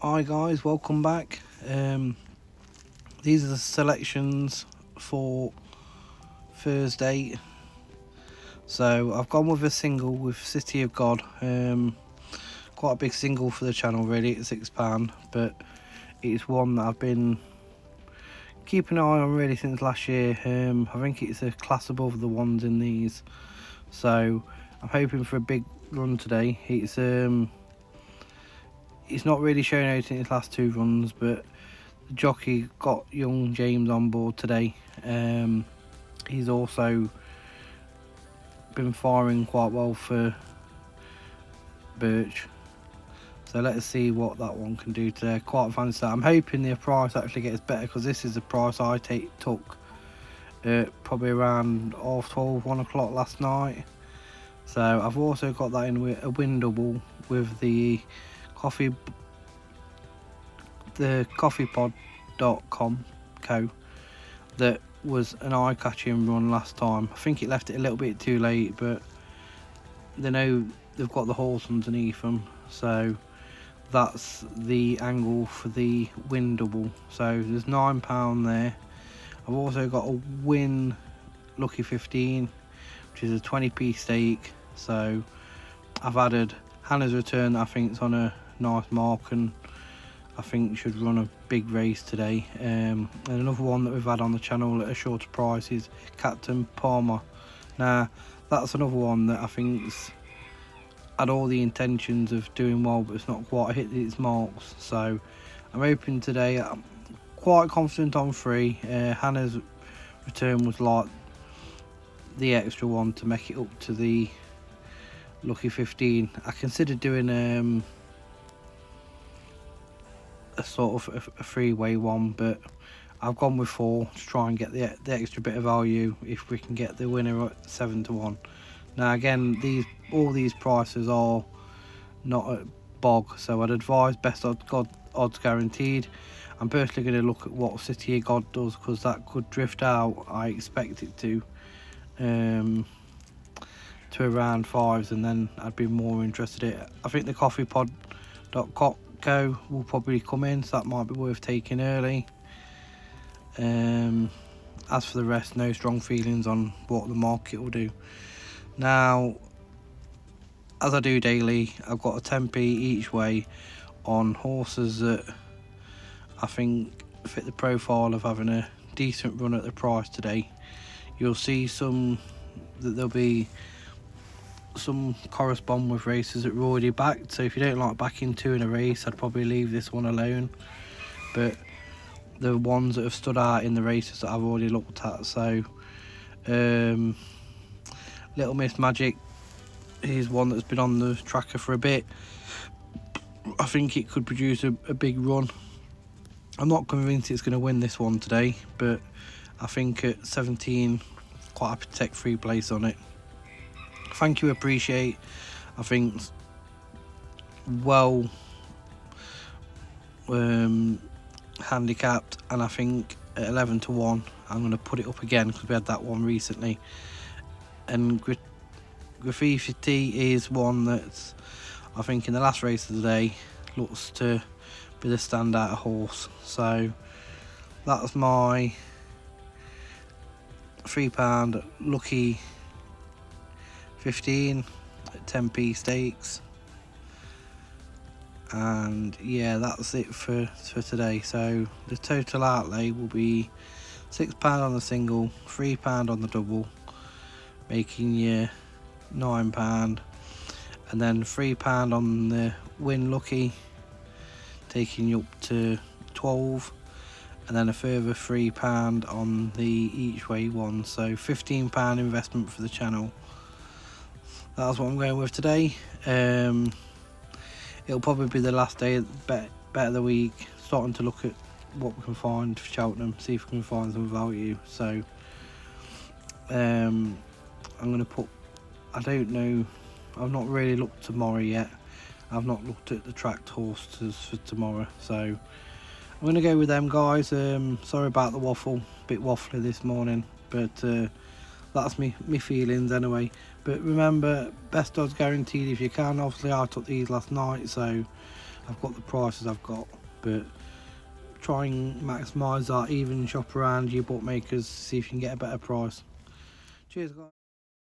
Hi guys, welcome back. These are the selections for Thursday. So I've gone with a single with City of God. Quite a big single for the channel really, it's £6, but it's one that I've been keeping an eye on really since last year. I think it's a class above the ones in these. So I'm hoping for a big run today. It's not really shown out in its last two runs, but the jockey got young James on board today. He's also been firing quite well for Birch, so let's see what that one can do today. Quite fancy that. I'm hoping the price actually gets better, because this is the price I took probably around 12, 1 o'clock last night. So I've also got that in with a win double with the coffeepod.com co that was an eye-catching run last time. I think it left it a little bit too late, but they know they've got the horse underneath them, so that's the angle for the win double. So there's £9 there. I've also got a win lucky 15, which is a 20p stake. So I've added Hannah's Return. I think it's on a nice mark, and I think should run a big race today. And another one that we've had on the channel at a shorter price is Captain Parma. Now that's another one that I think's had all the intentions of doing well, but it's not quite hit its marks. So I'm hoping today. I'm quite confident on 3. Hannah's Return was like the extra one to make it up to the lucky 15. I considered doing a sort of a three-way one, but I've gone with 4 to try and get the extra bit of value if we can get the winner at 7 to 1. Now again, all these prices are not at bog, so I'd advise best odds guaranteed. I'm personally going to look at what City of God does, because that could drift out. I expect it to around 5s, and then I'd be more interested in it. I think the coffeepod.co will probably come in, so that might be worth taking early. As for the rest, no strong feelings on what the market will do. Now, as I do daily, I've got a 10p each way on horses that I think fit the profile of having a decent run at the price today. You'll see there'll be some correspond with races that are already backed, so if you don't like backing 2 in a race, I'd probably leave this one alone. But the ones that have stood out in the races that I've already looked at, so Little Miss Magic is one that's been on the tracker for a bit. I think it could produce a big run. I'm not convinced it's going to win this one today, but I think at 17, quite happy to take 3 place on it. Thankuappreciate, I think well handicapped, and I think at 11 to 1 I'm going to put it up again, because we had that one recently. And Graffiti is one that's, I think in the last race of the day, looks to be the standout horse. So that's my £3 lucky 15 at 10p stakes. And yeah, that's it for today. So the total outlay will be £6 on the single, £3 on the double, making you £9, and then £3 on the win lucky, taking you up to 12, and then a further £3 on the each way one, so £15 investment for the channel. That's what I'm going with today. It'll probably be the last day bet of the week, starting to look at what we can find for Cheltenham, see if we can find some value. So I'm going to put, I don't know, I've not really looked tomorrow yet. I've not looked at the tracked horses for tomorrow, so I'm going to go with them, guys. Sorry about the waffle, bit waffly this morning, but that's me feelings anyway. But remember, best odds guaranteed if you can. Obviously I took these last night, so I've got the prices I've got, but try and maximise that, even shop around your bookmakers, see if you can get a better price. Cheers guys.